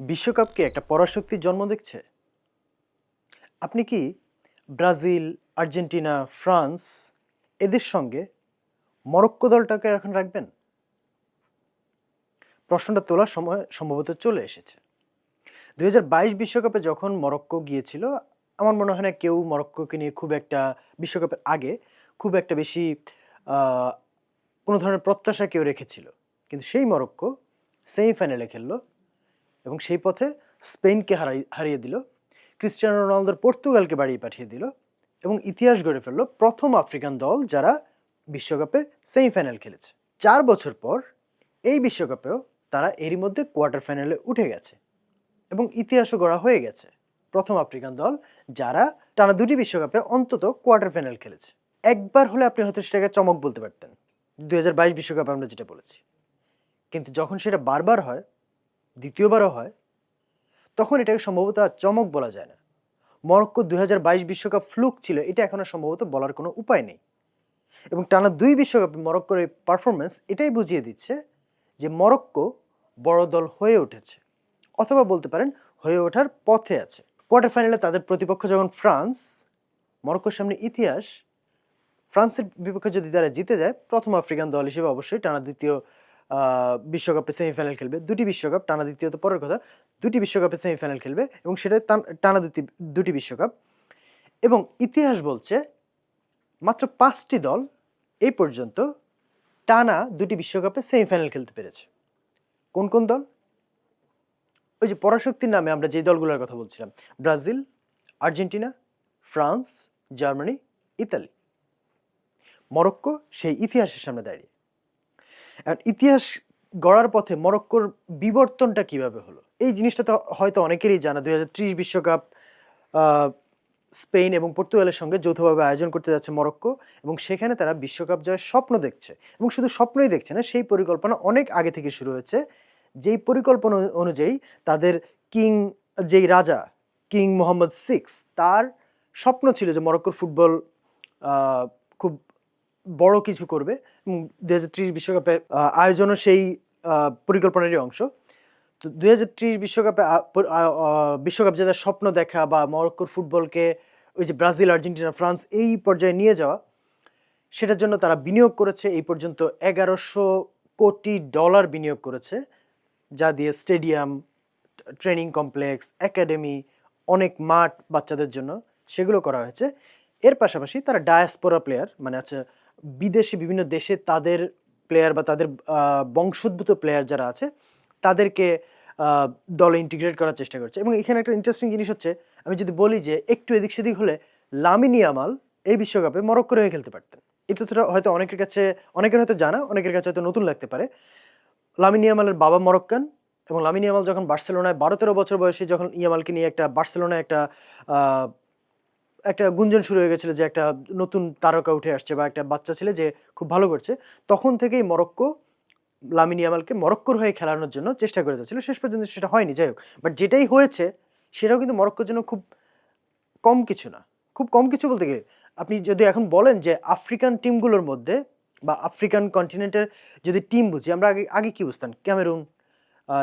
বিশ্বকাপ কি একটা পরাশক্তির জন্ম দিচ্ছে? আপনি কি ব্রাজিল, আর্জেন্টিনা, ফ্রান্স এদের সঙ্গে মরক্কো দলটাকে এখন রাখবেন? প্রশ্নটা তোলার সময় সম্ভবত চলে এসেছে। ২০২২ বিশ্বকাপে যখন মরক্কো গিয়েছিল, আমার মনে হয় না কেউ মরক্কোকে নিয়ে খুব একটা বিশ্বকাপের আগে খুব একটা বেশি আ কোনো ধরনের প্রত্যাশা কেউ রেখেছিল। কিন্তু সেই মরক্কো সেমিফাইনালে খেলল এবং সেই পথে স্পেনকে হারিয়ে দিল। ক্রিস্টিয়ানো রোনালদোর পর্তুগালকে বাড়িয়ে পাঠিয়ে দিল এবং ইতিহাস গড়ে ফেলল প্রথম আফ্রিকান দল যারা বিশ্বকাপের সেমিফাইনাল খেলেছে। ৪ বছর পর এই বিশ্বকাপেও তারা এরই মধ্যে কোয়ার্টার ফাইনালে উঠে গেছে এবং ইতিহাসও গড়া হয়ে গেছে। প্রথম আফ্রিকান দল যারা টানা ২টি বিশ্বকাপে অন্তত কোয়ার্টার ফাইনাল খেলেছে। একবার হলে আপনি হয়তো সেটাকে চমক বলতে পারতেন। ২০২২ বিশ্বকাপে আমরা যেটা বলেছি। কিন্তু যখন সেটা বারবার হয়, দ্বিতীয়বারও হয়, তখন এটাকে সম্ভবত আর চমক বলা যায় না। মরক্কো ২০২২ বিশ্বকাপ ফ্লুক ছিল, এটা এখনো সম্ভবত বলার কোনো উপায় নেই। এবং টানা ২ বিশ্বকাপে মরক্কোর এই পারফরম্যান্স এটাই বুঝিয়ে দিচ্ছে যে মরক্কো বড় দল হয়ে উঠেছে, অথবা বলতে পারেন হয়ে ওঠার পথে আছে। কোয়ার্টার ফাইনালে তাদের প্রতিপক্ষ যখন ফ্রান্স, মরক্কোর সামনে ইতিহাস। ফ্রান্সের বিপক্ষে যদি তারা জিতে যায়, প্রথম আফ্রিকান দল হিসেবে অবশ্যই টানা দ্বিতীয় বিশ্বকাপে সেমিফাইনাল খেলবে। ২টি বিশ্বকাপ, টানা দ্বিতীয় তো পরের কথা। ২টি বিশ্বকাপে সেমিফাইনাল খেলবে এবং সেটা টানা দুটি বিশ্বকাপ। এবং ইতিহাস বলছে মাত্র ৫টি দল এই পর্যন্ত টানা ২টি বিশ্বকাপে সেমিফাইনাল খেলতে পেরেছে। কোন কোন দল? ওই যে পরাশক্তির নামে আমরা যে দলগুলোর কথা বলছিলাম, Brazil, Argentina, France, Germany, Italy. Morocco সেই ইতিহাসের সামনে দাঁড়িয়ে। আর ইতিহাস গড়ার পথে মরক্কোর বিবর্তনটা কিভাবে হলো? এই জিনিসটা তো হয়তো অনেকেরই জানা। ২০৩০ বিশ্বকাপ আ স্পেন এবং পর্তুগালের সঙ্গে যৌথভাবে আয়োজন করতে যাচ্ছে মরক্কো এবং সেখানে তারা বিশ্বকাপ জয়ের স্বপ্ন দেখছে এবং শুধু স্বপ্নই দেখছে না, সেই পরিকল্পনা অনেক আগে থেকে শুরু হয়েছে। যেই পরিকল্পনা অনুযায়ী তাদের কিং, যেই রাজা কিং মোহাম্মদ ৬ তার স্বপ্ন ছিল যে মরক্কোর ফুটবল আ খুব বড় কিছু করবে এবং ২০৩০ বিশ্বকাপে আয়োজনও সেই পরিকল্পনারই অংশ। তো ২০৩০ বিশ্বকাপে বিশ্বকাপ জেতার স্বপ্ন দেখা বা মরক্কোর ফুটবলকে ওই যে ব্রাজিল, আর্জেন্টিনা, ফ্রান্স এই পর্যায়ে নিয়ে যাওয়া, সেটার জন্য তারা বিনিয়োগ করেছে এই পর্যন্ত $১১০০ কোটি বিনিয়োগ করেছে। যা দিয়ে স্টেডিয়াম, ট্রেনিং কমপ্লেক্স, একাডেমি, অনেক মাঠ বাচ্চাদের জন্য সেগুলো করা হয়েছে। এর পাশাপাশি তারা ডায়াসপোরা প্লেয়ার, মানে হচ্ছে বিদেশি বিভিন্ন দেশে তাদের প্লেয়ার বা তাদের বংশোদ্ভূত প্লেয়ার যারা আছে তাদেরকে দলে ইন্টিগ্রেট করার চেষ্টা করছে। এবং এখানে একটা ইন্টারেস্টিং জিনিস হচ্ছে, আমি যদি বলি যে একটু এদিক সেদিক হলে লামিন ইয়ামাল এই বিশ্বকাপে মরক্কোর হয়ে খেলতে পারতেন। এই তথ্যটা হয়তো অনেকের হয়তো জানা, অনেকের কাছে হয়তো নতুন লাগতে পারে। লামিন ইয়ামালের বাবা মরক্কান এবং লামিন ইয়ামাল যখন বার্সেলোনায় ১২-১৩ বছর বয়সে যখন ইয়ামালকে নিয়ে একটা বার্সেলোনায় আ একটা গুঞ্জন শুরু হয়ে গেছিল যে একটা নতুন তারকা উঠে আসছে বা একটা বাচ্চা ছেলে যে খুব ভালো করছে। তখন থেকেই মরক্কো লামিন ইয়ামালকে মরক্কোর হয়ে খেলানোর জন্য চেষ্টা করে যাচ্ছিল। শেষ পর্যন্ত সেটা হয়নি, যাই হোক। বাট যেটাই হয়েছে সেটাও কিন্তু মরক্কোর জন্য খুব কম কিছু না। খুব কম কিছু বলতে কি, আপনি যদি এখন বলেন যে আফ্রিকান টিমগুলোর মধ্যে বা আফ্রিকান কন্টিনেন্টের যদি টিম বুঝি, আমরা আগে কি বুঝতাম? ক্যামেরুন,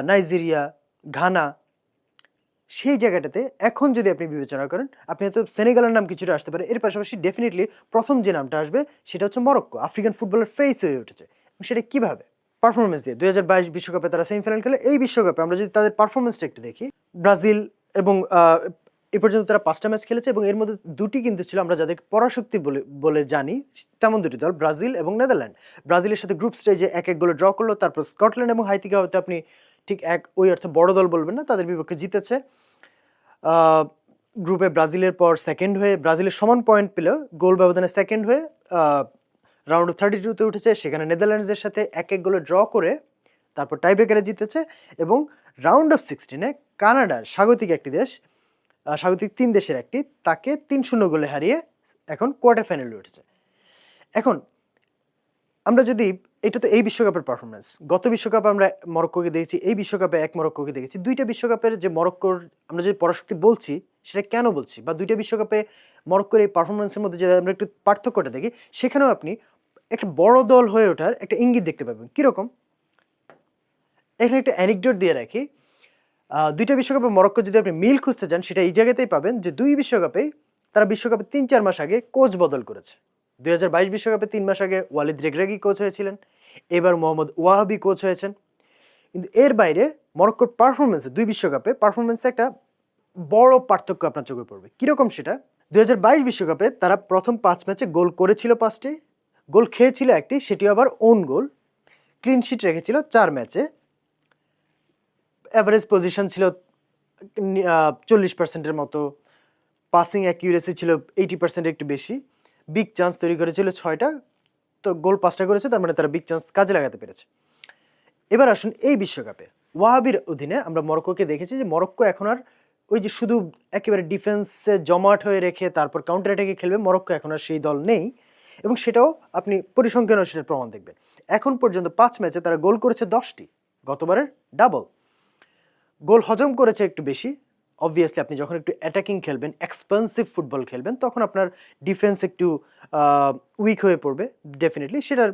নাইজেরিয়া, ঘানা, সেই জায়গাটাতে এখন যদি আপনি বিবেচনা করেন, আপনি হয়তো সেনেগালের নাম কিছুটা আসতে পারে। এর পাশাপাশি ডেফিনিটলি ১ম যে নামটা আসবে সেটা হচ্ছে মরক্কো। আফ্রিকান ফুটবলের ফেস হয়ে উঠেছে। এবং সেটা কিভাবে? পারফরম্যান্স দিয়ে। ২০২২ বিশ্বকাপে তারা সেমিফাইনাল খেলে। এই বিশ্বকাপে আমরা যদি তাদের পারফরম্যান্সটা একটু দেখি, ব্রাজিল এবং এ পর্যন্ত তারা ৫ টা ম্যাচ খেলেছে এবং এর মধ্যে ২ টি কিন্তু ছিল আমরা যাদেরকে পরাশক্তি বলে জানি, তেমন ২ টি দল, ব্রাজিল এবং নেদারল্যান্ড। ব্রাজিলের সাথে গ্রুপ স্টেজে ১-১ গোলে ড্র করলো। তারপর স্কটল্যান্ড এবং হাইতিকে হয়তো আপনি ঠিক ওই অর্থে বড় দল বলবেন না, তাদের বিপক্ষে জিতেছে। গ্রুপে ব্রাজিলের পর সেকেন্ড হয়ে, ব্রাজিলের সমান পয়েন্ট পেলেও গোল ব্যবধানে সেকেন্ড হয়ে রাউন্ড অফ 32 তে উঠেছে। সেখানে নেদারল্যান্ডসের সাথে ১-১ গোলে ড্র করে তারপর টাই ব্রেকারে জিতেছে এবং রাউন্ড অফ 16-এ কানাডার স্বাগতিক একটি দেশ, স্বাগতিক ৩ দেশের একটি, তাকে ৩-০ গোলে হারিয়ে এখন কোয়ার্টার ফাইনালে উঠেছে। এখন আমরা যদি, এটা তো এই বিশ্বকাপের পারফরম্যান্স। গত বিশ্বকাপে আমরা মরক্কোকে দেখেছি, এই বিশ্বকাপে এক মরক্কোকে দেখেছি। ২ টা বিশ্বকাপের যে মরক্কোর আমরা যে পরাশক্তি বলছি, সেটা কেন বলছি? বা ২ টা বিশ্বকাপে মরক্কোর এই পারফরম্যান্সের মধ্যে যদি আমরা একটু পার্থক্যটা দেখি, সেখানেও আপনি একটা বড় দল হয়ে ওঠার একটা ইঙ্গিত দেখতে পাবেন। কিরকম? এখানে একটা অ্যানেকডোট দিয়ে রাখি। দুইটা বিশ্বকাপে মরক্কো যদি আপনি মিল খুঁজতে যান সেটা এই জায়গাতেই পাবেন যে দুই বিশ্বকাপেই তারা বিশ্বকাপে ৩-৪ মাস আগে কোচ বদল করেছে। ২০২২ বিশ্বকাপে ৩ মাস আগে ওয়ালিদ রেগ্রাগি কোচ হয়েছিলেন, এবার মোহাম্মদ ওয়াহাবি কোচ হয়েছেন। কিন্তু এর বাইরে মরক্কোর পারফরমেন্সে দুই বিশ্বকাপে পারফরমেন্সে একটা বড় পার্থক্য আপনার চোখে পড়বে। কীরকম সেটা? ২০২২ বিশ্বকাপে তারা প্রথম ৫ ম্যাচে গোল করেছিল ৫টি, গোল খেয়েছিল ১টি, সেটিও আবার ওন গোল। ক্লিন শিট রেখেছিল ৪ ম্যাচে। অ্যাভারেজ পজিশন ছিল 40%-এর মতো, পাসিং অ্যাকিউরেসি ছিল 80%-এর একটু বেশি, বিগ চান্স তৈরি করেছিল ৬টা, তো গোল ৫টা করেছে, তার মানে তারা বিগ চান্স কাজে লাগাতে পেরেছে। এবার আসুন এই বিশ্বকাপে ওয়াহাবির অধীনে আমরা মরক্কোকে দেখেছি যে মরক্কো এখন আর ওই যে শুধু একেবারে ডিফেন্সে জমাট হয়ে রেখে তারপর কাউন্টার অ্যাটাকে খেলবে, মরক্কো এখন আর সেই দল নেই, এবং সেটাও আপনি পরিসংখ্যানও সেটার প্রমাণ দেখবেন। এখন পর্যন্ত ৫ ম্যাচে তারা গোল করেছে ১০টি, গতবারের ডাবল। গোল হজম করেছে একটু বেশি। অবভিয়াসলি আপনি যখন একটু অ্যাটাকিং খেলবেন, এক্সপেন্সিভ ফুটবল খেলবেন, তখন আপনার ডিফেন্স একটু উইক হয়ে পড়বে ডেফিনেটলি। সেটার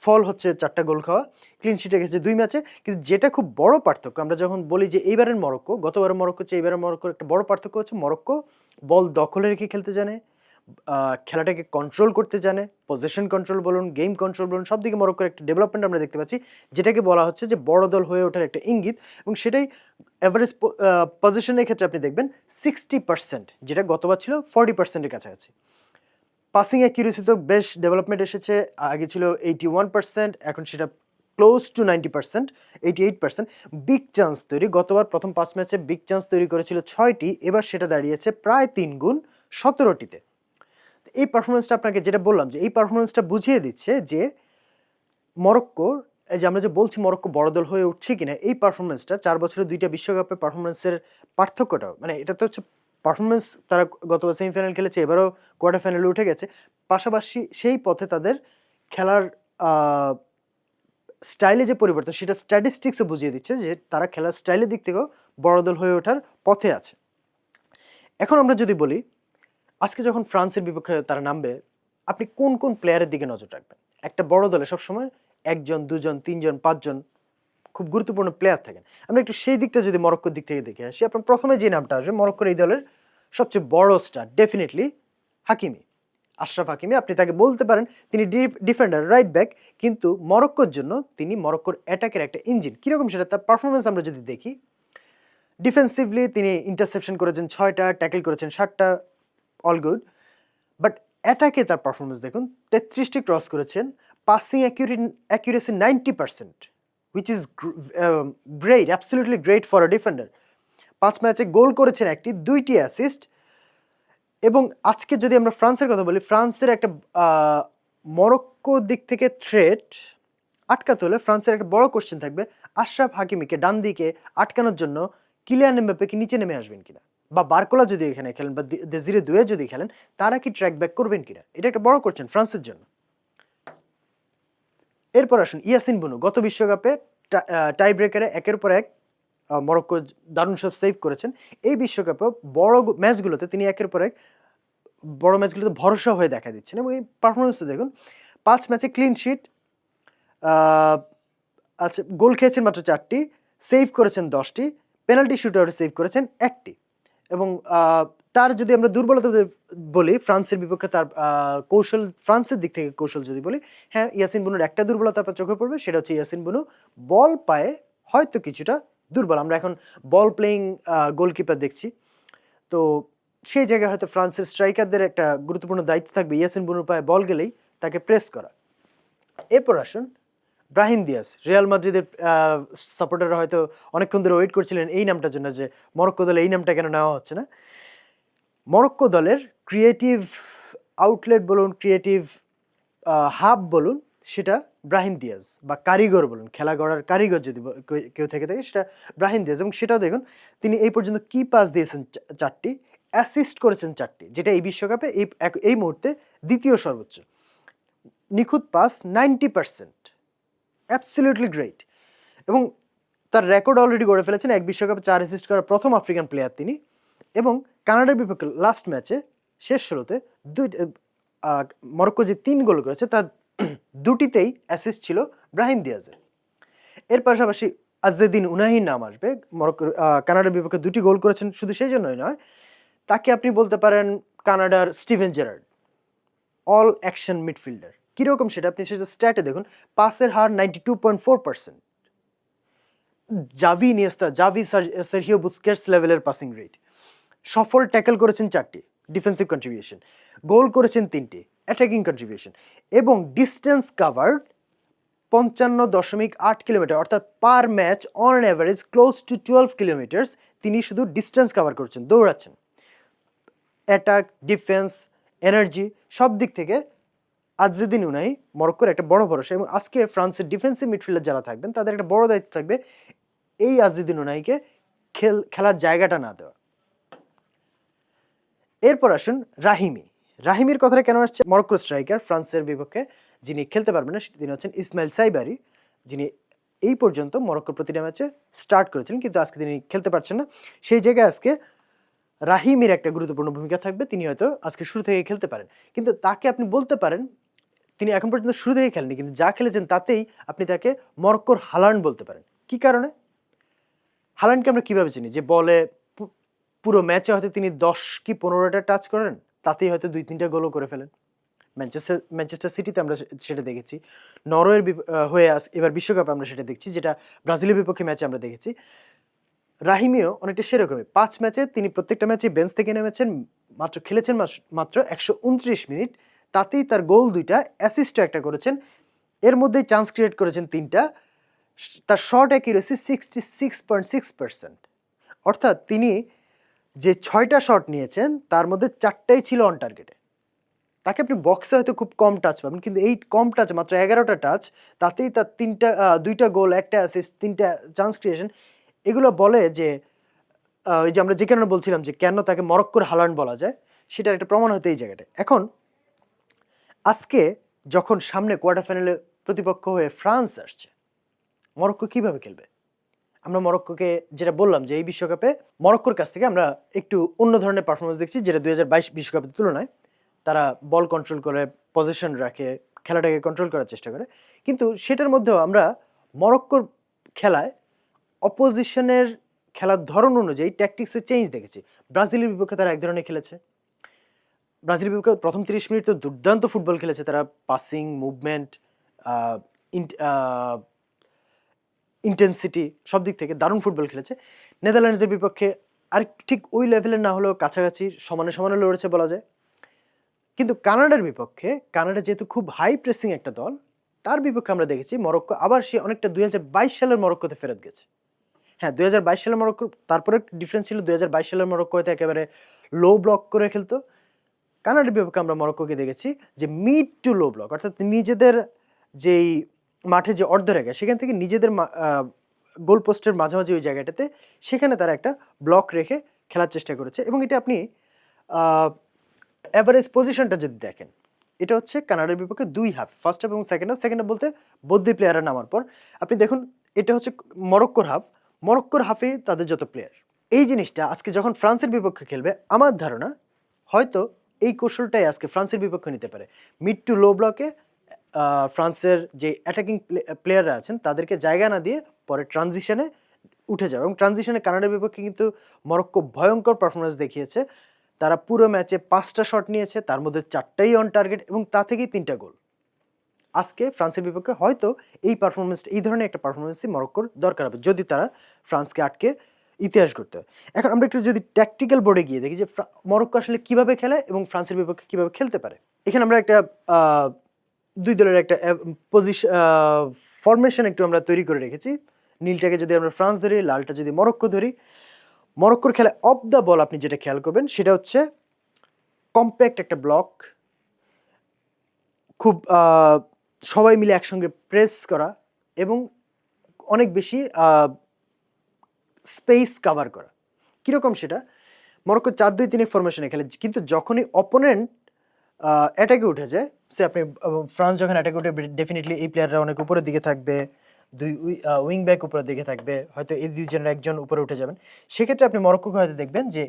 ফল হচ্ছে 4টা গোল খাওয়া। ক্লিন শিট রেখেছে 2 ম্যাচে। কিন্তু যেটা খুব বড় পার্থক্য, আমরা যখন বলি যে এইবারের মরক্কো গতবারের মরক্কো চেয়ে এইবারের মরক্কোর একটা বড় পার্থক্য হচ্ছে মরক্কো বল দখলে রেখে খেলতে জানে, খেলাটাকে কন্ট্রোল করতে জানে। পজিশন কন্ট্রোল বলুন, গেম কন্ট্রোল বলুন, সব দিকে মরক্কোর একটা ডেভেলপমেন্ট আমরা দেখতে পাচ্ছি, যেটাকে বলা হচ্ছে যে বড় দল হয়ে ওঠার একটা ইঙ্গিত। এবং সেটাই অ্যাভারেজ পজিশনের ক্ষেত্রে আপনি দেখবেন 60%, যেটা গতবার ছিল 40%-এর কাছাকাছি। পাসিং অ্যাকিউরেসি তো বেশ ডেভেলপমেন্ট এসেছে, আগে ছিল 81%, এখন সেটা ক্লোজ টু 90%, 88%। বিগ চান্স তৈরি, গতবার প্রথম 5 ম্যাচে বিগ চান্স তৈরি করেছিল 6টি, এবার সেটা দাঁড়িয়েছে প্রায় 3 গুণ, 17টিতে। এই পারফরমেন্সটা আপনাকে যেটা বললাম যে এই পারফরমেন্সটা বুঝিয়ে দিচ্ছে যে মরক্কোর, এই যে আমরা যে বলছি মরক্কো বড় দল হয়ে উঠছে কিনা, এই পারফরমেন্সটা 4 বছরে 2টা বিশ্বকাপের পারফরমেন্সের পার্থক্যটাও, মানে এটা তো হচ্ছে পারফরমেন্স, তারা গতবার সেমিফাইনাল খেলেছে, এবারও কোয়ার্টার ফাইনালে উঠে গেছে, পাশাপাশি সেই পথে তাদের খেলার স্টাইলে যে পরিবর্তন, সেটা স্ট্যাটিস্টিক্সও বুঝিয়ে দিচ্ছে যে তারা খেলার স্টাইলের দিক থেকেও বড় দল হয়ে ওঠার পথে আছে। এখন আমরা যদি বলি আজকে যখন ফ্রান্সের বিপক্ষে তারা নামবে, আপনি কোন কোন প্লেয়ারের দিকে নজর রাখবেন? একটা বড় দলে সবসময় 1 জন, 2 জন, 3 জন, 5 জন খুব গুরুত্বপূর্ণ প্লেয়ার থাকেন। আমরা একটু সেই দিকটা যদি মরক্কোর দিক থেকে দেখে আসি, আপনার প্রথমে যে নামটা আসবে মরক্কোর এই দলের সবচেয়ে বড় স্টার, ডেফিনেটলি হাকিমি, আশরাফ হাকিমি। আপনি তাকে বলতে পারেন তিনি ডিফেন্ডার, রাইট ব্যাক, কিন্তু মরক্কোর জন্য তিনি মরক্কোর অ্যাটাকের একটা ইঞ্জিন। কীরকম সেটা তার পারফরমেন্স আমরা যদি দেখি, ডিফেন্সিভলি তিনি ইন্টারসেপশন করেছেন 6টা, ট্যাকেল করেছেন 7টা, অল গুড। বাট অ্যাটাকে তার পারফরমেন্স দেখুন, 33টি ক্রস করেছেন, passing accuracy 90%, which is great, absolutely great for a defender. 5 ম্যাচে গোল করেছেন 1টি, 2টি অ্যাসিস্ট। এবং আজকে যদি আমরা ফ্রান্সের কথা বলি, ফ্রান্সের একটা মরক্কোর দিক থেকে থ্রেট আটকাতে হলে ফ্রান্সের একটা বড় কোশ্চেন থাকবে, আশরাফ হাকিমিকে ডান দিকে আটকানোর জন্য কিলিয়ান এমবাপ্পে কি নিচে নেমে আসবেন কিনা, বা বারকোলা যদি এখানে খেলেন বা দেজিরে দুয়ে যদি খেলেন, তারা কি ট্র্যাক ব্যাক করবেন কিনা, এটা একটা বড় কোশ্চেন ফ্রান্সের জন্য। এরপর আসুন ইয়াসিন বুনো, গত বিশ্বকাপে টাই ব্রেকারে 1-এর পর 1 মরক্কো দারুণ সব সেভ করেছেন। এই বিশ্বকাপে বড় ম্যাচগুলোতে তিনি 1-এর পর 1 বড় ম্যাচগুলোতে ভরসা হয়ে দেখা দিচ্ছেন, এবং এই পারফরমেন্সটা দেখুন, 5 ম্যাচে ক্লিন শিট, আচ্ছা গোল খেয়েছেন মাত্র 4টি, সেভ করেছেন 10টি, পেনাল্টি শুটআউটে সেভ করেছেন 1টি। এবং তার যদি আমরা দুর্বলতা বলি ফ্রান্সের বিপক্ষে, তার কৌশল, ফ্রান্সের দিক থেকে কৌশল যদি বলি, হ্যাঁ ইয়াসিন বুনোর একটা দুর্বলতা আপনার চোখে পড়বে, সেটা হচ্ছে ইয়াসিন বুনো বল পায়ে হয়তো কিছুটা দুর্বল। আমরা এখন বল প্লেয়িং গোলকিপার দেখছি, তো সেই জায়গায় হয়তো ফ্রান্সের স্ট্রাইকারদের একটা গুরুত্বপূর্ণ দায়িত্ব থাকবে ইয়াসিন বুনোর পায়ে বল গেলেই তাকে প্রেস করা। এরপর আসুন ব্রাহিম দিয়াস, রিয়াল মাদ্রিদের সাপোর্টাররা হয়তো অনেকক্ষণ ধরে ওয়েট করছিলেন এই নামটার জন্য, যে মরক্কো দলে এই নামটা কেন নেওয়া হচ্ছে না। মরক্কো দলের ক্রিয়েটিভ আউটলেট বলুন, ক্রিয়েটিভ হাব বলুন, সেটা ব্রাহিম দিয়াজ, বা কারিগর বলুন, খেলা গড়ার কারিগর যদি কেউ থেকে থাকে সেটা ব্রাহিম দিয়াজ। এবং সেটাও দেখুন তিনি এই পর্যন্ত কি পাস দিয়েছেন 4টি, অ্যাসিস্ট করেছেন 4টি, যেটা এই বিশ্বকাপে এই মুহূর্তে দ্বিতীয় সর্বোচ্চ। নিখুঁত পাস 90%, অ্যাবসলিউটলি গ্রেট। এবং তার রেকর্ড অলরেডি গড়ে ফেলেছেন, এক বিশ্বকাপে 4 অ্যাসিস্ট করা প্রথম আফ্রিকান প্লেয়ার তিনি। এবং কানাডার বিপক্ষে লাস্ট ম্যাচে শেষ 16তে মরক্কো যে 3 গোল করেছে তার 2টিতেই অ্যাসিস্ট ছিল ব্রাহিম দিয়াজের। এর পাশাপাশি আজেদিন উনাহির নাম আসবে। মরক্কোর কানাডার বিপক্ষে ২টি গোল করেছেন, শুধু সেই জন্যই নয়, তাকে আপনি বলতে পারেন কানাডার Steven Gerrard, all action midfielder. কিরকম সেটা আপনি সেটা স্ট্যাটে দেখুন, পাসের হার 92.4%, জাভি ইনিয়েস্তা, সার্হিও বুস্কেটস লেভেলের পাসিং রেট, সফল ট্যাকল করেছেন 4টি, ডিফেন্সিভ কন্ট্রিবিউশন, গোল করেছেন 3টি, অ্যাটাকিং কন্ট্রিবিউশন, এবং ডিস্টেন্স কাভার্ড 55.8 কিলোমিটার, অর্থাৎ per match on an average close to 12 kilometres তিনি শুধু ডিস্টেন্স কাভার করছেন, দৌড়াচ্ছেন। অ্যাটাক, ডিফেন্স, এনার্জি সব দিক থেকে আজেদিন উনাই মরক্কোর একটা বড় ভরসা, এবং আজকে ফ্রান্সের ডিফেন্সিভ মিডফিল্ডার যারা থাকবেন তাদের একটা বড় দায়িত্ব থাকবে এই আজেদিন উনাইকে খেলার জায়গাটা না দেওয়া। এরপর আসুন রাহিমি। রাহিমির কথাটা কেন আসছে? মরক্কোর স্ট্রাইকার ফ্রান্সের বিপক্ষে যিনি খেলতে পারবেন না তিনি হচ্ছেন ইসমাইল সাইবারি, যিনি এই পর্যন্ত মরক্কোর প্রতিটা ম্যাচে স্টার্ট করেছিলেন, কিন্তু আজকে তিনি খেলতে পারছেন না। সেই জায়গায় আজকে রাহিমির একটা গুরুত্বপূর্ণ ভূমিকা থাকবে, তিনি হয়তো আজকে শুরু থেকে খেলতে পারেন, কিন্তু তাকে আপনি বলতে পারেন তিনি এখন পর্যন্ত শুরু থেকে খেলেননি, কিন্তু যা খেলেছেন তাতেই আপনি তাকে মরক্কোর হালান্ড বলতে পারেন। কি কারণে? হালান্ডকে আমরা কিভাবে চিনি? যে বলে পুরো ম্যাচে হয়তো তিনি 10 কি 15টা টাচ করেন, তাতেই হয়তো 2-3টা গোলও করে ফেলেন। ম্যানচেস্টার সিটিতে আমরা সেটা দেখেছি, নরওয়ের হয়ে এবার বিশ্বকাপে আমরা সেটা দেখছি, যেটা ব্রাজিলের বিপক্ষে ম্যাচে আমরা দেখেছি। রাহিমিও অনেকটা সেরকমই, 5 ম্যাচে তিনি প্রত্যেকটা ম্যাচে বেঞ্চ থেকে নেমেছেন, খেলেছেন মাত্র 129 মিনিট, তাতেই তার গোল 2টা, অ্যাসিস্টও একটা করেছেন, এর মধ্যেই চান্স ক্রিয়েট করেছেন 3টা, তার শট অ্যাকিউরেসি 66.6%, অর্থাৎ তিনি যে 6টা শট নিয়েছেন তার মধ্যে 4টাই ছিল অন টার্গেটে। তাকে আপনি বক্সে হয়তো খুব কম টাচ পাবেন, কিন্তু এই কম টাচ, মাত্র 11টা টাচ, তাতেই তার 2টা গোল, একটা অ্যাসিস্ট, 3টা চান্স ক্রিয়েশন, এগুলো বলে যে ওই যে আমরা যে কারণে বলছিলাম যে কেন তাকে মরক্কোর হালান্ড বলা যায়, সেটার একটা প্রমাণ হতো এই জায়গাটায়। এখন আজকে যখন সামনে কোয়ার্টার ফাইনালে প্রতিপক্ষ হয়ে ফ্রান্স আসছে, মরক্কো কিভাবে খেলবে? আমরা মরক্কোকে যেটা বললাম যে এই বিশ্বকাপে মরক্কোর কাছ থেকে আমরা একটু অন্য ধরনের পারফরমেন্স দেখছি, যেটা 2022 বিশ্বকাপের তুলনায়। তারা বল কন্ট্রোল করে, পজিশন রাখে, খেলাটাকে কন্ট্রোল করার চেষ্টা করে, কিন্তু সেটার মধ্যেও আমরা মরক্কোর খেলায় অপোজিশনের খেলার ধরন অনুযায়ী ট্যাকটিক্সে চেঞ্জ দেখেছি। ব্রাজিলের বিপক্ষে তারা এক ধরনের খেলেছে, ব্রাজিলের বিপক্ষে প্রথম 30 মিনিট তো দুর্দান্ত ফুটবল খেলেছে তারা, পাসিং, মুভমেন্ট, ইন্টেন্সিটি সব দিক থেকে দারুণ ফুটবল খেলেছে। নেদারল্যান্ডসের বিপক্ষে আর ঠিক ওই লেভেলের না হলেও কাছাকাছি সমানে সমানে লড়েছে বলা যায়। কিন্তু কানাডার বিপক্ষে, কানাডা যেহেতু খুব হাই প্রেসিং একটা দল, তার বিপক্ষে আমরা দেখেছি মরক্কো আবার সে অনেকটা 2022 সালের মরক্কোতে ফেরত গেছে। হ্যাঁ, 2022 সালের মরক্কো, তারপরে ডিফারেন্স ছিল 2022 সালের মরক্কো হয়তো একেবারে লো ব্লক করে খেলতো। কানাডার বিপক্ষে আমরা মরক্কোকে দেখেছি যে মিড টু লো ব্লক, অর্থাৎ নিজেদের যেই মাঠে যে অর্ধরেখা, সেখান থেকে নিজেদের গোল পোস্টের মাঝামাঝি ওই জায়গাটাতে, সেখানে তারা একটা ব্লক রেখে খেলার চেষ্টা করেছে, এবং এটা আপনি অ্যাভারেজ পজিশনটা যদি দেখেন, এটা হচ্ছে কানাডার বিপক্ষে 2 হাফ, ফার্স্ট হাফ এবং সেকেন্ড হাফ। সেকেন্ড হাফ বলতে বদ্যি প্লেয়াররা নামার পর আপনি দেখুন, এটা হচ্ছে মরক্কোর হাফ, মরক্কোর হাফে তাদের যত প্লেয়ার। এই জিনিসটা আজকে যখন ফ্রান্সের বিপক্ষে খেলবে, আমার ধারণা হয়তো এই কৌশলটাই আজকে ফ্রান্সের বিপক্ষে নিতে পারে। মিড টু লো ব্লকে ফ্রান্সের যে অ্যাটাকিং প্লেয়াররা আছেন তাদেরকে জায়গা না দিয়ে পরে ট্রানজিশনে উঠে যাবে, এবং ট্রানজিশনে কানাডার বিপক্ষে কিন্তু মরক্কো ভয়ঙ্কর পারফরমেন্স দেখিয়েছে। তারা পুরো ম্যাচে 5টা শট নিয়েছে, তার মধ্যে 4টাই অন টার্গেট, এবং তা থেকেই 3টা গোল। আজকে ফ্রান্সের বিপক্ষে হয়তো এই পারফরমেন্সটা, এই ধরনের একটা পারফরমেন্সই মরক্কোর দরকার হবে, যদি তারা ফ্রান্সকে আটকে ইতিহাস গড়তে হয়। এখন আমরা একটু যদি ট্যাকটিক্যাল বোর্ডে গিয়ে দেখি যে মরক্কো আসলে কিভাবে খেলে এবং ফ্রান্সের বিপক্ষে কিভাবে খেলতে পারে, এখানে আমরা একটা 2 দলের একটা ফরমেশন একটু আমরা তৈরি করে রেখেছি। নীলটাকে যদি আমরা ফ্রান্স ধরি, লালটা যদি মরক্কো ধরি, মরক্কোর খেলা অফ দ্য বল আপনি যেটা খেয়াল করবেন সেটা হচ্ছে কম্প্যাক্ট একটা ব্লক, খুব সবাই মিলে একসঙ্গে প্রেস করা, এবং অনেক বেশি স্পেস কাভার করা। কীরকম সেটা? মরক্কো 4-2-3 ফরমেশনে খেলে, কিন্তু যখনই অপোনেন্ট অ্যাটাকে উঠে যায়, সে আপনি ফ্রান্স যখন অ্যাটাকে উঠে, ডেফিনেটলি এই প্লেয়াররা অনেক উপরের দিকে থাকবে, 2 উইং ব্যাক উপরের দিকে থাকবে, হয়তো এই 2 জনের একজন উপরে উঠে যাবেন। সেক্ষেত্রে আপনি মরক্কোকে হয়তো দেখবেন যে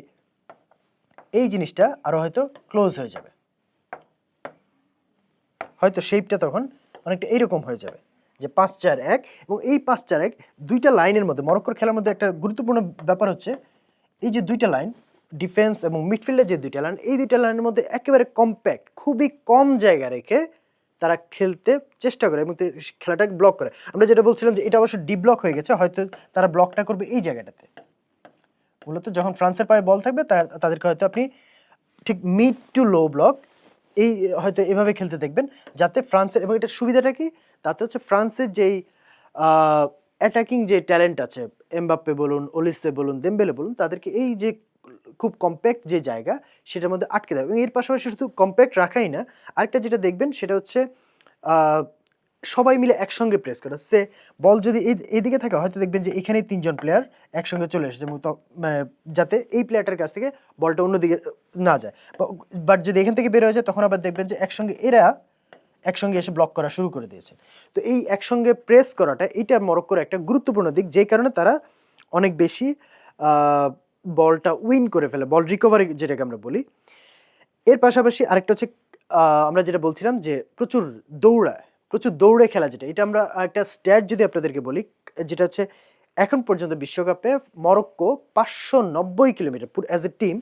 এই জিনিসটা আরও হয়তো ক্লোজ হয়ে যাবে, হয়তো শেপটা তখন অনেকটা এইরকম হয়ে যাবে, যে 5-4-1 এবং এই 5-4-1 দুইটা লাইনের মধ্যে মরক্কোর খেলার মধ্যে একটা গুরুত্বপূর্ণ ব্যাপার হচ্ছে এই যে দুইটা লাইন ডিফেন্স এবং মিডফিল্ডের যে দুইটা লাইন এই দুইটা লাইনের মধ্যে একেবারে কম্প্যাক্ট খুবই কম জায়গা রেখে তারা খেলতে চেষ্টা করে এবং খেলাটাকে ব্লক করে। আমরা যেটা বলছিলাম যে এটা অবশ্য ডি ব্লক হয়ে গেছে, হয়তো তারা ব্লকটা করবে এই জায়গাটাতে। মূলত যখন ফ্রান্সের পায়ে বল থাকবে তাদেরকে হয়তো আপনি ঠিক মিড টু লো ব্লক এই হয়তো এভাবে খেলতে দেখবেন, যাতে ফ্রান্সের, এবং এটার সুবিধাটা কি, তাতে হচ্ছে ফ্রান্সের যেই অ্যাটাকিং যে ট্যালেন্ট আছে, এমবাপ্পে বলুন, ওলিসে বলুন, দেমবেলে বলুন, তাদেরকে এই যে খুব কম্প্যাক্ট যে জায়গা সেটার মধ্যে আটকে দেয়। এবং এর পাশাপাশি শুধু কম্প্যাক্ট রাখাই না, আরেকটা যেটা দেখবেন সেটা হচ্ছে সবাই মিলে একসঙ্গে প্রেস করে। সে বল যদি এইদিকে থাকে হয়তো দেখবেন যে এখানেই 3জন প্লেয়ার একসঙ্গে চলে এসেছে, মানে যাতে এই প্লেয়ারটার কাছ থেকে বলটা অন্যদিকে না যায়। বাট যদি এখান থেকে বের হয়ে যায় তখন আবার দেখবেন যে এরা একসঙ্গে এসে ব্লক করা শুরু করে দিয়েছে। তো এই একসঙ্গে প্রেস করাটা এটা মরক্কোর একটা গুরুত্বপূর্ণ দিক, যে কারণে তারা অনেক বেশি বলটা উইন করে ফেলে, বল রিকভারি যেটাকে আমরা বলি। এর পাশাপাশি আরেকটা হচ্ছে আমরা যেটা বলছিলাম যে প্রচুর দৌড়ে খেলা, যেটা এটা আমরা একটা স্ট্যাট যদি আপনাদেরকে বলি, যেটা হচ্ছে এখন পর্যন্ত বিশ্বকাপে Morocco 590 kilometre as a team,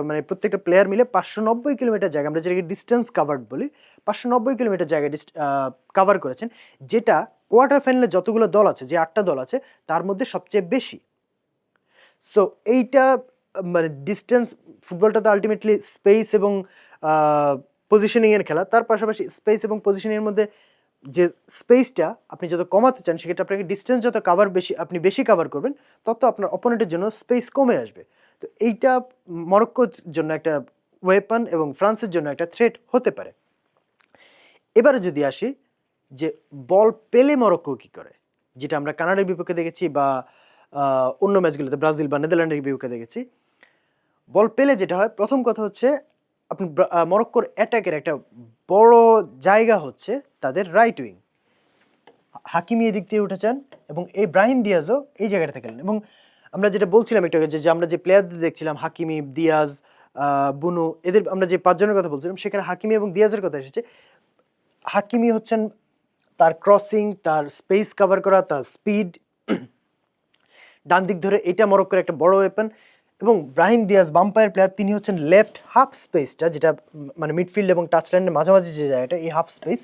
মানে প্রত্যেকটা প্লেয়ার মিলে 590 কিলোমিটার জায়গা, আমরা যেটাকে ডিস্টেন্স কাভার্ড বলি, 590 কিলোমিটার জায়গা কাভার করেছেন, যেটা কোয়ার্টার ফাইনালে যতগুলো দল আছে, যে 8টা দল আছে তার মধ্যে সবচেয়ে বেশি। সো এইটা মানে ডিস্টেন্স, ফুটবলটা তো আলটিমেটলি স্পেস এবং পজিশনিংয়ের খেলা, তার পাশাপাশি স্পেস এবং পজিশনিংয়ের মধ্যে যে স্পেসটা আপনি যত কমাতে চান সেক্ষেত্রে আপনাকে ডিস্টেন্স যত আপনি বেশি কাভার করবেন, তত আপনার অপোনেন্টের জন্য স্পেস কমে আসবে। তো এইটা মরক্কোর জন্য একটা ওয়েপন এবং ফ্রান্সের জন্য একটা থ্রেট হতে পারে। এবারে যদি আসি যে বল পেলে মরক্কো কী করে, যেটা আমরা কানাডার বিপক্ষে দেখেছি বা অন্য ম্যাচগুলোতে ব্রাজিল বা নেদারল্যান্ডের বিপক্ষে দেখেছি। বল পেলে যেটা হয়, প্রথম কথা হচ্ছে আপনি মরক্কোর অ্যাটাকের একটা বড় জায়গা হচ্ছে তাদের রাইট উইং। হাকিমি এদিক দিয়ে উঠেছেন এবং এই ব্রাহিম দিয়াজও এই জায়গাটা থেকে খেলেন। এবং আমরা যেটা বলছিলাম একটু আগে যে আমরা যে প্লেয়ারদের দেখছিলাম, হাকিমি, দিয়াজ, বুনু, এদের আমরা যে 5 জনের কথা বলছিলাম, সেখানে হাকিমি এবং দিয়াজের কথা এসেছে। হাকিমি হচ্ছেন তার ক্রসিং, তার স্পেস কভার করা, তার স্পিড, ডান দিক ধরে, এটা মরক্কোর একটা বড় ওয়েপন। এবং ব্রাহিম দিয়াজ বাম্পায়ার প্লেয়ার, তিনি হচ্ছেন লেফট হাফ স্পেসটা, যেটা মানে মিডফিল্ড এবং টাচ লাইনের মাঝামাঝি যে জায়গাটা, এই হাফ স্পেস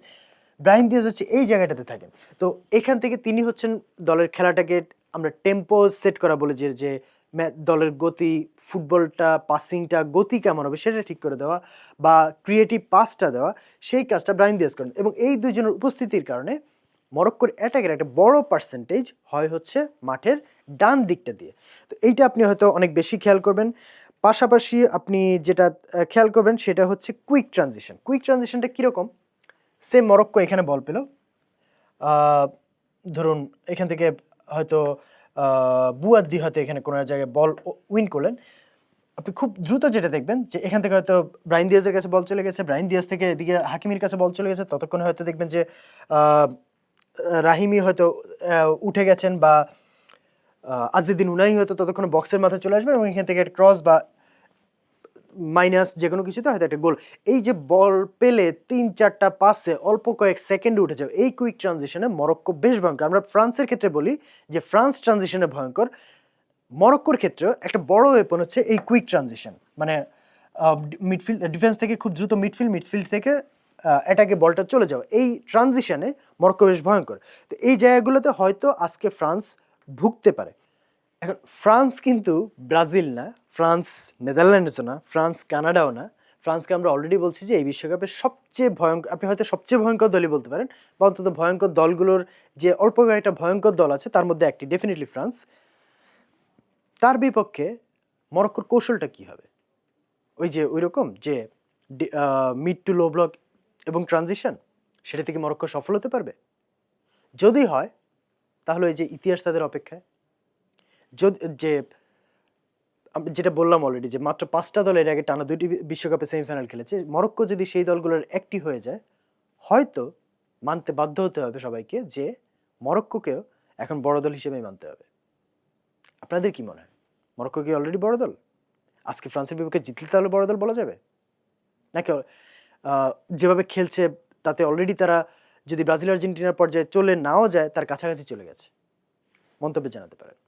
ব্রাহিম দিয়াজ হচ্ছে এই জায়গাটাতে থাকেন। তো এখান থেকে তিনি হচ্ছেন দলের খেলাটাকে আমরা টেম্পো সেট করা বলে, যে দলের গতি, ফুটবলটা পাসিংটা গতি কেমন হবে সেটা ঠিক করে দেওয়া বা ক্রিয়েটিভ পাসটা দেওয়া, সেই কাজটা ব্রাহিম দিয়াজ করেন। এবং এই দুইজনের উপস্থিতির কারণে মরক্কোর অ্যাটাকের একটা বড় পার্সেন্টেজ হয় হচ্ছে মাঠের ডান দিকটা দিয়ে। তো এইটা আপনি হয়তো অনেক বেশি খেয়াল করবেন। পাশাপাশি আপনি যেটা খেয়াল করবেন সেটা হচ্ছে কুইক ট্রানজিশন। কুইক ট্রানজিশনটা কীরকম? সেম মরক্কো এখানে বল পেল, ধরুন এখান থেকে হয়তো বুয়াদ্দি হয়তো এখানে কোনো জায়গায় বল উইন করলেন, আপনি খুব দ্রুত যেটা দেখবেন যে এখান থেকে হয়তো ব্রাহিম দিয়াজের কাছে বল চলে গেছে, ব্রাহিম দিয়াজ থেকে এদিকে হাকিমির কাছে বল চলে গেছে, ততক্ষণে হয়তো দেখবেন যে রাহিমি হয়তো উঠে গেছেন বা আজিদ্দিন উনাই হয়তো ততক্ষণে বক্সের মাথায় চলে আসবেন এবং এখান থেকে একটা ক্রস বা মাইনাস যে কোনো কিছুতে হয়তো একটা গোল। এই যে বল পেলে 3-4টা পাসে অল্প কয়েক সেকেন্ডে উঠে যাবে, এই কুইক ট্রানজিশনে মরক্কো বেশ ভয়ঙ্কর। আমরা ফ্রান্সের ক্ষেত্রে বলি যে ফ্রান্স ট্রানজিশনে ভয়ঙ্কর, মরক্কোর ক্ষেত্রেও একটা বড় ওয়েপন হচ্ছে এই কুইক ট্রানজিশন। মানে মিডফিল্ড ডিফেন্স থেকে খুব দ্রুত মিডফিল্ড থেকে অ্যাটাকে বলটা চলে যাওয়া, এই ট্রানজিশনে মরক্কো বেশ ভয়ঙ্কর। তো এই জায়গাগুলোতে হয়তো আজকে ফ্রান্স ভুগতে পারে। এখন ফ্রান্স কিন্তু ব্রাজিল না, ফ্রান্স নেদারল্যান্ডসও না, ফ্রান্স কানাডাও না। ফ্রান্সকে আমরা অলরেডি বলছি যে এই বিশ্বকাপের সবচেয়ে ভয়ঙ্কর, আপনি হয়তো সবচেয়ে ভয়ঙ্কর দলই বলতে পারেন, বা অন্তত ভয়ঙ্কর দলগুলোর যে অল্প কয়েকটা ভয়ঙ্কর দল আছে তার মধ্যে একটি ডেফিনেটলি ফ্রান্স। তার বিপক্ষে মরক্কোর কৌশলটা কী হবে? ওই যে ওই রকম যে মিড টু লো ব্লক এবং ট্রানজিশন, সেটা থেকে মরক্কো সফল হতে পারবে? যদি হয় তাহলে ওই যে ইতিহাস তাদের অপেক্ষায়। যে যেটা বললাম অলরেডি যে মাত্র 5টা দল এর আগে টানা 2টি বিশ্বকাপে সেমিফাইনাল খেলেছে, মরক্কো যদি সেই দলগুলোর একটি হয়ে যায়, হয়তো মানতে বাধ্য হতে হবে সবাইকে যে মরক্কোকেও এখন বড় দল হিসেবেই মানতে হবে। আপনাদের কি মনে হয়, মরক্কো কি অলরেডি বড় দল? আজকে ফ্রান্সের বিপক্ষে জিতলে তাহলে বড় দল বলা যাবে? নাকি যেভাবে খেলছে তাতে অলরেডি তারা যদি ব্রাজিল আর্জেন্টিনার পর্যায়ে চলে নাও যায় তার কাছাকাছি চলে গেছে। মন্তব্যে জানাতে পারেন।